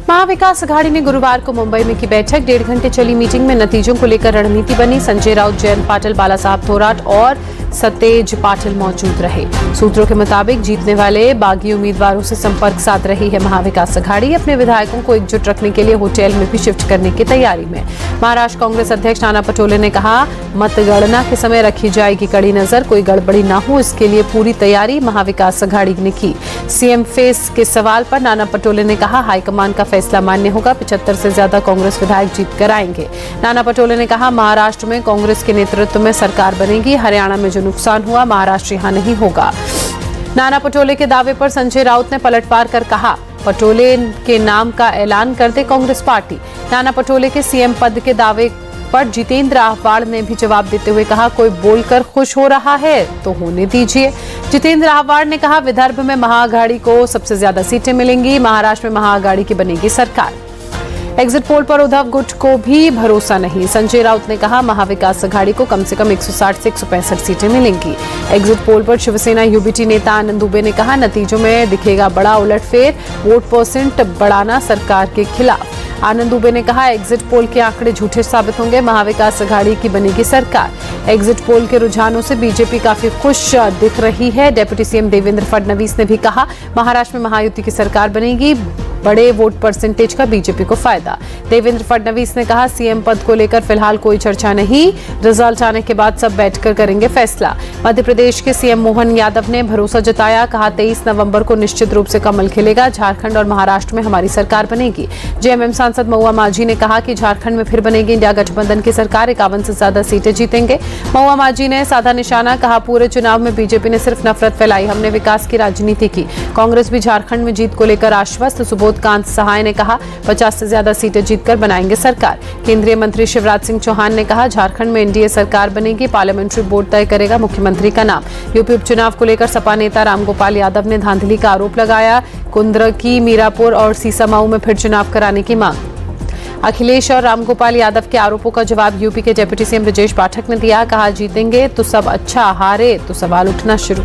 महाविकास अघाड़ी ने गुरुवार को मुंबई में की बैठक। 1.5 घंटे चली मीटिंग में नतीजों को लेकर रणनीति बनी। संजय राउत, जयंत पाटिल, बाला साहब थोराट और सतेज पाटिल मौजूद रहे। सूत्रों के मुताबिक जीतने वाले बागी उम्मीदवारों से संपर्क साध रही है महाविकास अघाड़ी। अपने विधायकों को एकजुट रखने के लिए होटल में भी शिफ्ट करने की तैयारी में। महाराष्ट्र कांग्रेस अध्यक्ष नाना पटोले ने कहा, मतगणना के समय रखी जाएगी कड़ी नजर, कोई गड़बड़ी न हो इसके लिए पूरी तैयारी महाविकास अघाड़ी ने की। सीएम फेस के सवाल पर नाना पटोले ने कहा, हाईकमान का फैसला मान्य होगा। 75 से ज्यादा कांग्रेस विधायक जीत कर आएंगे। नाना पटोले ने कहा, महाराष्ट्र में कांग्रेस के नेतृत्व में सरकार बनेगी। हरियाणा में जो नुकसान हुआ महाराष्ट्र यहां नहीं होगा। नाना पटोले के दावे पर संजय राउत ने पलटवार कर कहा, पटोले के नाम का ऐलान कर दे कांग्रेस पार्टी। नाना पटोले के सीएम पद के दावे पर जितेंद्र आहवाड़ ने भी जवाब देते हुए कहा, कोई बोलकर खुश हो रहा है तो होने दीजिए। जितेंद्र आहवाड़ ने कहा, विदर्भ में महाअघाड़ी को सबसे ज्यादा सीटें मिलेंगी। महाराष्ट्र में महाअघाड़ी की बनेगी सरकार। एग्जिट पोल पर उद्धव गुट को भी भरोसा नहीं। संजय राउत ने कहा, महाविकास अघाड़ी को कम से कम 160 से 165 सीटें मिलेंगी। एग्जिट पोल पर शिवसेना यूबीटी नेता आनंद दुबे ने कहा, नतीजों में दिखेगा बड़ा उलटफेर, वोट परसेंट बढ़ाना सरकार के खिलाफ। आनंद दुबे ने कहा, एग्जिट पोल के आंकड़े झूठे साबित होंगे, महाविकास अघाड़ी की बनेगी सरकार। एग्जिट पोल के रुझानों से बीजेपी काफी खुश दिख रही है। डिप्टी सीएम देवेंद्र फडणवीस ने भी कहा, महाराष्ट्र में महायुति की सरकार बनेगी, बड़े वोट परसेंटेज का बीजेपी को फायदा। देवेंद्र फडणवीस ने कहा, सीएम पद को लेकर फिलहाल कोई चर्चा नहीं, रिजल्ट आने के बाद सब बैठकर करेंगे फैसला। मध्य प्रदेश के सीएम मोहन यादव ने भरोसा जताया, कहा 23 नवंबर को निश्चित रूप से कमल खिलेगा। झारखंड और महाराष्ट्र में हमारी सरकार बनेगी। जेएमएम सांसद महुआ माझी ने कहा कि झारखंड में फिर बनेगी इंडिया गठबंधन की सरकार, 51 से ज्यादा सीटें जीतेंगे। महुआ माझी ने साधा निशाना, कहा पूरे चुनाव में बीजेपी ने सिर्फ नफरत फैलाई, हमने विकास की राजनीति की। कांग्रेस भी झारखंड में जीत को लेकर आश्वस्त। सुबोध कांत सहाय ने कहा, 50 से ज्यादा सीटें जीतकर बनाएंगे सरकार। केंद्रीय मंत्री शिवराज सिंह चौहान ने कहा, झारखंड में एनडीए सरकार बनेगी, पार्लियामेंट्री बोर्ड तय करेगा मुख्यमंत्री का नाम। यूपी उपचुनाव को लेकर सपा नेता रामगोपाल यादव ने धांधली का आरोप लगाया। कुंद्रकी, मीरापुर और सीसामाऊ में फिर चुनाव कराने की मांग। अखिलेश और रामगोपाल यादव के आरोपों का जवाब यूपी के डिप्टी सीएम ब्रजेश पाठक ने दिया। कहा, जीतेंगे तो सब अच्छा, हारे तो सवाल उठना शुरू।